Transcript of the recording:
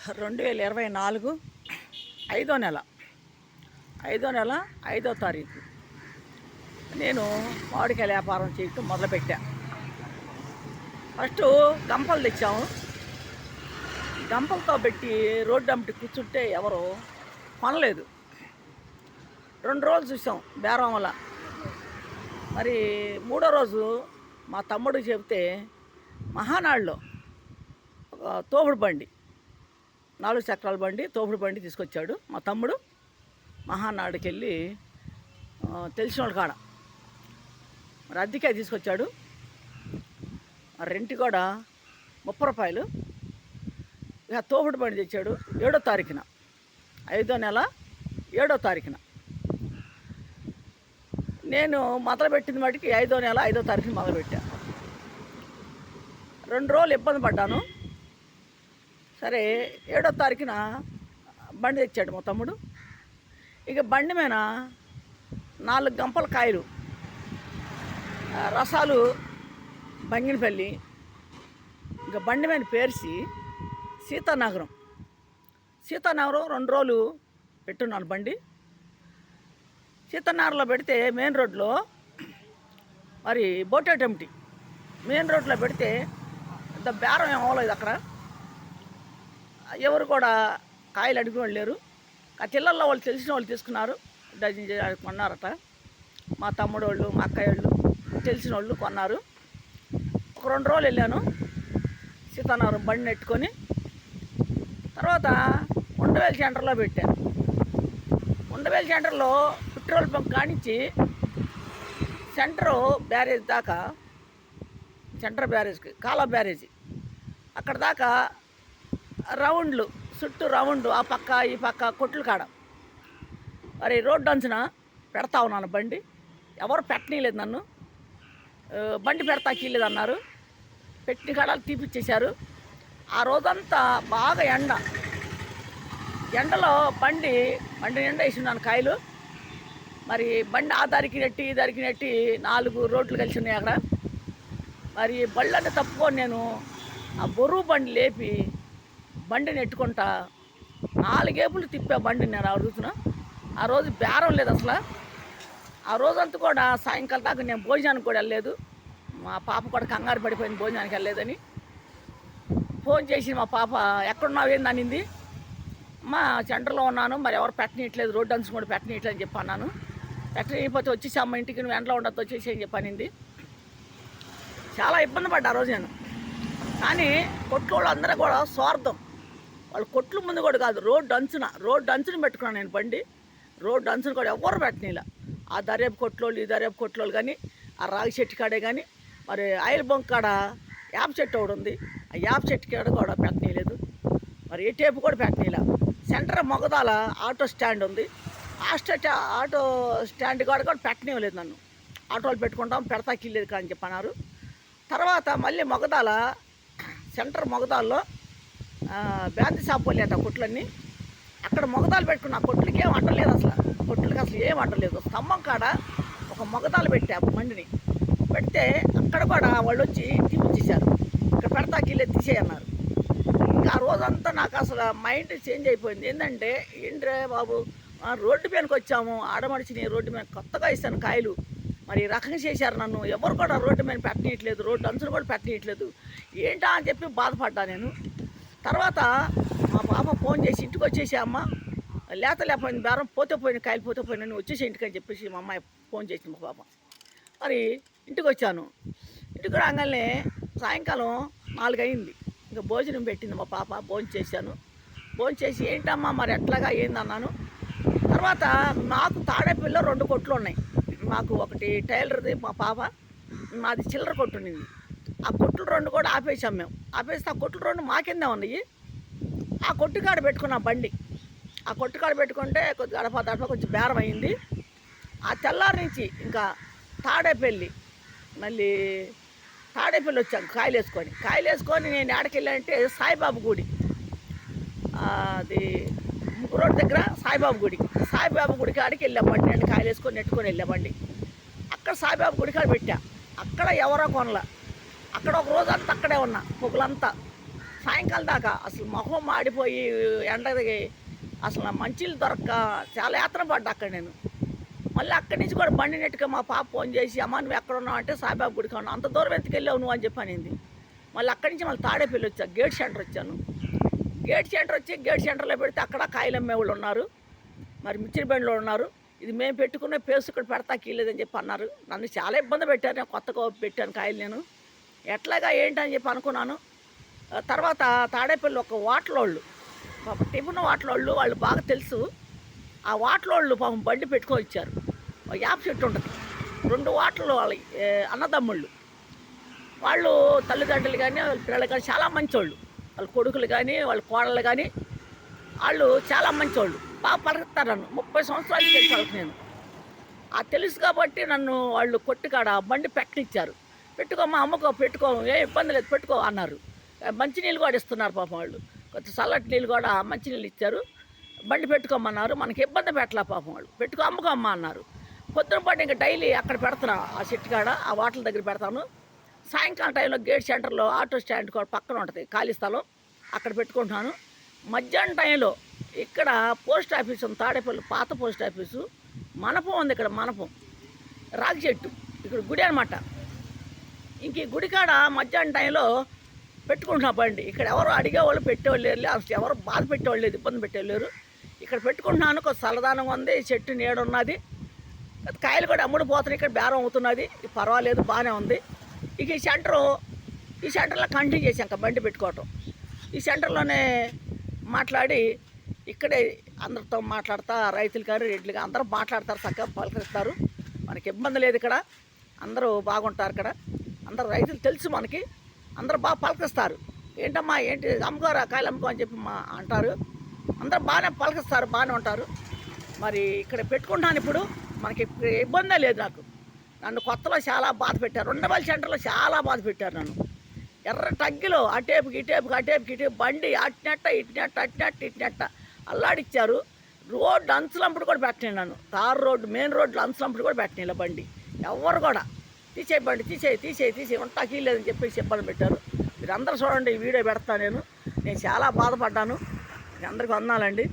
2024 ఐదో నెల 5వ తారీఖు నేను మామిడికాయల వ్యాపారం చేయటం మొదలుపెట్టా. ఫస్ట్ గంపలు తెచ్చాము. గంపలతో పెట్టి రోడ్డు అమ్మటి కూర్చుంటే ఎవరు కొనలేదు. 2 రోజులు చూసాం బేరం వల్ల. మరి 3వ రోజు మా తమ్ముడు చెబితే మహానాడులో ఒక తోపుడు బండి, 4 చక్రాల బండి, తోపుడు బండి తీసుకొచ్చాడు మా తమ్ముడు. మహానాడుకి వెళ్ళి తెలిసిన వాళ్ళ కాడ మరి అద్దెకే తీసుకొచ్చాడు. రెంట్ కూడా 30 రూపాయలు. ఇక తోపుడు బండి తెచ్చాడు 7వ తారీఖున, 5వ నెల 7వ తారీఖున. నేను మొదలుపెట్టింది మటుకి 5వ నెల 5వ తారీఖున మొదలుపెట్టా. 2 రోజులు ఇబ్బంది పడ్డాను. సరే 7వ తారీఖున బండి తెచ్చాడు మా తమ్ముడు. ఇక బండి మీద 4 గంపల కాయలు, రసాలు బంగినపల్లి, ఇంకా బండి మీద పేర్చి సీతానగరం 2 రోజులు పెట్టున్నాను బండి. సీతానగరంలో పెడితే మెయిన్ రోడ్లో, మరి బోటేటమిటి మెయిన్ రోడ్లో పెడితే ఇంత బేరం ఏం అవ్వలేదు. అక్కడ ఎవరు కూడా కాయలు అడిగిన లేరు. ఆ చిల్లల్లో వాళ్ళు తెలిసిన వాళ్ళు తీసుకున్నారు, డజన్ కొన్నారట. మా తమ్ముడు వాళ్ళు, మా అక్కయ్య వాళ్ళు, తెలిసిన వాళ్ళు కొన్నారు. ఒక 2 రోజులు వెళ్ళాను సీతానగరం బండి నెట్టుకొని. తర్వాత ఉండవేలు సెంటర్లో పెట్టాను. ఉండవేలు సెంటర్లో పెట్రోల్ బంక్ కానించి సెంటరు బ్యారేజ్ దాకా, సెంటర్ బ్యారేజ్కి కాలా బ్యారేజీ అక్కడ దాకా రౌండ్లు, చుట్టూ రౌండ్, ఆ పక్క ఈ పక్క కొట్లు కాడ మరి రోడ్డు అంచున పెడతా ఉన్నాను బండి. ఎవరు పెట్టనీయలేదు నన్ను. బండి పెడతా కీలేదు అన్నారు. పెట్టిన కాడాలు తీపిచ్చేశారు. ఆ రోజంతా బాగా ఎండలో బండి నిండా వేసినాను కాయలు. మరి బండి ఆ దారికి నెట్టి ఈ దారికి నెట్టి 4 రోడ్లు కలిసి ఉన్నాయి అక్కడ. మరి బళ్ళన్నీ తప్పుకొని నేను ఆ బరువు బండి లేపి బండి నెట్టుకుంటా 4 ఏపులు తిప్పా బండి. నేను అడుగుతున్నా. ఆ రోజు బేరం లేదు అసలు. ఆ రోజంతా కూడా సాయంకాలం దాకా నేను భోజనానికి కూడా వెళ్ళలేదు. మా పాప కూడా కంగారు పడిపోయింది భోజనానికి వెళ్ళలేదని. ఫోన్ చేసి మా పాప ఎక్కడున్నావు ఏంది అనింది. మా సెంటర్లో ఉన్నాను, మరి ఎవరు పెట్టనీయట్లేదు, రోడ్డు అంచు కూడా పెట్టనీయట్లేదు అని చెప్పి అన్నాను. పెట్టనీయకపోతే వచ్చేసి అమ్మ ఇంటికి, నువ్వు ఎండలో ఉండొద్దు వచ్చేసి అని చెప్పి అనింది. చాలా ఇబ్బంది పడ్డా ఆ రోజు నేను. కానీ కొట్లు వాళ్ళు అందరూ కూడా స్వార్థం. వాళ్ళు కొట్లు ముందు కూడా కాదు, రోడ్డు అంచున పెట్టుకున్నాను నేను బండి. రోడ్డు అంచున కూడా ఎవరు పెట్టనీలా. ఆ దర్యాపు కొట్లోళ్ళు, ఈ దర్యాపు కొట్లోళ్ళు కానీ, ఆ రాగి చెట్టు కాడే కానీ, మరి ఆయిల్ బంక్ కాడ యాప చెట్టు ఒకటి ఉంది, ఆ యాప చెట్టు కాడ కూడా పెట్టనీయలేదు. మరి ఏ టేపు కూడా పెట్టనీలా. సెంటర్ మొగదాల ఆటో స్టాండ్ ఉంది, ఆటో స్టాండ్ కాడ కూడా పెట్టనివ్వలేదు నన్ను. ఆటోలు పెట్టుకుంటాం, పెడతా కిల్లేదు కానీ చెప్పన్నారు. తర్వాత మళ్ళీ మొగదాల సెంటర్ మొగదాల్లో బ్యాంతి షాప్ వెళ్ళేట కొట్లన్నీ. అక్కడ మొగదాలు పెట్టుకున్నా. కొట్లకి ఏం అంటలేదు అసలు. కొట్లకి అసలు ఏం అంటలేదు. స్తంభం కాడ ఒక మొగదాలు పెట్టా బండిని. పెడితే అక్కడ కూడా వాళ్ళు వచ్చి తీపిచ్చేశారు. ఇక్కడ పెడతా కిల్లే తీసేయన్నారు. ఇంకా ఆ రోజంతా నాకు అసలు మైండ్ చేంజ్ అయిపోయింది. ఏంటంటే ఏంట్రే బాబు, రోడ్డు మీదకి వచ్చాము, ఆడమడిచిని రోడ్డు మీద కొత్తగా ఇస్తాను కాయలు, మరి ఈ రకంగా చేశారు నన్ను. ఎవరు కూడా రోడ్డు మీద పెట్టనీయట్లేదు, రోడ్డు అంచులు కూడా పెట్టనీయట్లేదు, ఏంటా అని చెప్పి బాధపడ్డా నేను. తర్వాత మా పాప ఫోన్ చేసి ఇంటికి వచ్చేసి, అమ్మ లేకపోయింది బేరం, పోతే పోయిన కాయలు పోతే పోయినా, నువ్వు వచ్చేసి ఇంటికి అని చెప్పేసి మా అమ్మాయి ఫోన్ చేసింది మా పాప. మరి ఇంటికి వచ్చాను. ఇంటికి రాగానే సాయంకాలం 4 అయింది. ఇంకా భోజనం పెట్టింది మా పాప. భోజనం చేశాను. భోజనం చేసి ఏంటమ్మా మరి ఎట్లాగా ఏందన్నాను. తర్వాత నాకు తాడేపల్లిలో 2 కొట్లు ఉన్నాయి. మాకు ఒకటి టైలర్ది మా పాప, మాది చిల్లర కొట్టు ఉండింది. ఆ కొట్లు 2 కూడా ఆపేసాం మేము. ఆపేస్తే ఆ కొట్లు 2 మా కిందే ఉన్నాయి. ఆ కొట్టుకాడ పెట్టుకున్న బండి. ఆ కొట్టుకాడ పెట్టుకుంటే కొద్దిగా గడప కొంచెం బేరం అయింది. ఆ తెల్లారి నుంచి ఇంకా తాడేపల్లి, మళ్ళీ తాడేపల్లి వచ్చాను కాయలు వేసుకొని నేను ఆడకెళ్ళానంటే సాయిబాబు గుడి, అది రోడ్ దగ్గర సాయిబాబు గుడికి ఆడికి వెళ్ళామండి. నేను కాయలు వేసుకొని నెట్టుకొని వెళ్ళామండి. అక్కడ సాయిబాబు గుడికి ఆడ పెట్టా. అక్కడ ఎవరో కొనలా. అక్కడ ఒక రోజు అంతా అక్కడే ఉన్నా, పొగులంతా సాయంకాలం దాకా అసలు మొహం మాడిపోయి ఎండకి అసలు నా మంచిలు దొరక్క చాలా యాత్ర పడ్డా అక్కడ నేను. మళ్ళీ అక్కడి నుంచి కూడా బండి నెట్టుగా మా పాప ఫోన్ చేసి, అమ్మ నువ్వు ఎక్కడ ఉన్నావు అంటే సాయిబాబా గుడికి ఉన్నావు. అంత దూరం ఎందుకు వెళ్ళావు నువ్వు అని చెప్పి అనింది. మళ్ళీ అక్కడి నుంచి మళ్ళీ తాడేపల్లి వచ్చా, గేట్ సెంటర్ వచ్చాను. గేట్ సెంటర్ వచ్చి గేట్ సెంటర్లో పెడితే అక్కడ కాయలు అమ్మే వాళ్ళు ఉన్నారు, మరి మిర్చి బండిలో ఉన్నారు. ఇది మేము పెట్టుకునే పేసు ఇక్కడ పెడతా కీలేదని చెప్పి అన్నారు. నన్ను చాలా ఇబ్బంది పెట్టారు. నేను కొత్తగా పెట్టాను కాయలు. నేను ఎట్లాగా ఏంటని చెప్పి అనుకున్నాను. తర్వాత తాడేపల్లి ఒక వాటలోళ్ళు, పాపం టిఫిన్ వాటలోళ్ళు, వాళ్ళు బాగా తెలుసు. ఆ వాటలోళ్ళు పాపం బండి పెట్టుకొని ఇచ్చారు. యాప చెట్టు ఉంటుంది, 2 వాటలు వాళ్ళ అన్నదమ్ముళ్ళు. వాళ్ళు తల్లిదండ్రులు కానీ వాళ్ళ పిల్లలు కానీ చాలా మంచోళ్ళు. వాళ్ళ కొడుకులు కానీ వాళ్ళ కోడళ్ళు కానీ వాళ్ళు చాలా మంచోళ్ళు, బాగా పలుకుతారు. నన్ను 30 సంవత్సరాలు తెలుసు వాళ్ళకి నేను. ఆ తెలుసు కాబట్టి నన్ను వాళ్ళు కొట్టుకాడ బండి పెట్టిచ్చారు. పెట్టుకోమ్మా అమ్మకో పెట్టుకో, ఏ ఇబ్బంది లేదు పెట్టుకో అన్నారు. మంచినీళ్ళు కూడా ఇస్తున్నారు పాపం వాళ్ళు, కొంచెం చల్లటి నీళ్ళు కూడా మంచినీళ్ళు ఇచ్చారు. బండి పెట్టుకోమన్నారు, మనకి ఇబ్బంది పెట్టలే పాపం వాళ్ళు. పెట్టుకో అమ్మకో అమ్మ అన్నారు. పొద్దున పాటు ఇంకా డైలీ అక్కడ పెడుతున్నా, ఆ చెట్టు కాడ ఆ వాటల దగ్గర పెడతాను. సాయంకాలం టైంలో గేట్ సెంటర్లో ఆటో స్టాండ్ కూడా పక్కన ఉంటుంది ఖాళీ స్థలం, అక్కడ పెట్టుకుంటున్నాను. మధ్యాహ్నం టైంలో ఇక్కడ పోస్ట్ ఆఫీస్ ఉంది, తాడేపల్లి పాత పోస్ట్ ఆఫీసు. మనపం ఉంది ఇక్కడ, మనపం రాగి చెట్టు, ఇక్కడ గుడి అనమాట. ఇంక ఈ గుడి కాడ మధ్యాహ్నం టైంలో పెట్టుకుంటున్నా బండి. ఇక్కడ ఎవరు అడిగేవాళ్ళు పెట్టేవాళ్ళు లేరు, అసలు ఎవరు బాధ పెట్టేవాళ్ళు లేదు, ఇబ్బంది పెట్టేవాళ్ళు. ఇక్కడ పెట్టుకుంటున్నాను. కొంచెం చల్లదానంగా ఉంది, చెట్టు నీడ ఉన్నది, కాయలు కూడా అమ్ముడుపోతున్నాయి. ఇక్కడ బేరం అవుతున్నది, పర్వాలేదు బాగానే ఉంది. ఇక ఈ సెంటర్లో కంటిన్యూ చేశాం ఇంకా బండి పెట్టుకోవటం. ఈ సెంటర్లోనే మాట్లాడి ఇక్కడే అందరితో మాట్లాడతా, రైతులు కానీ రెడ్లు కానీ అందరూ మాట్లాడతారు, చక్కగా పలకరిస్తారు. మనకి ఇబ్బంది లేదు ఇక్కడ, అందరూ బాగుంటారు ఇక్కడ. అందరు రైతులు తెలుసు మనకి, అందరూ బాగా పలకరిస్తారు. ఏంటమ్మా ఏంటి అమ్ముకోరా కాయలు అమ్ముకో అని చెప్పి అంటారు. అందరూ బాగానే పలకరిస్తారు, బాగానే ఉంటారు. మరి ఇక్కడ పెట్టుకుంటాను ఇప్పుడు, మనకి ఇబ్బందే లేదు నాకు. నన్ను కొత్తలో చాలా బాధ పెట్టారు, ఉండవల్లి సెంటర్లో చాలా బాధ పెట్టారు నన్ను. ఎర్ర టగ్గిలో అటేపుకి ఇటేపు బండి అట్టినట్ట ఇట్టినట్ట అల్లాడిచ్చారు. రోడ్డు అంచులంపుడు కూడా పెట్టినాను నన్ను, తారు రోడ్డు మెయిన్ రోడ్లు అంచులంపుడు కూడా పెట్టినా బండి. ఎవరు కూడా తీసేయి బండి తీసేయి ఉంటాకి లేదని చెప్పేసి ఇబ్బంది పెట్టారు. మీరు అందరూ చూడండి, ఈ వీడియో పెడతాను. నేను చాలా బాధపడ్డాను. అందరికీ వందనాలండి.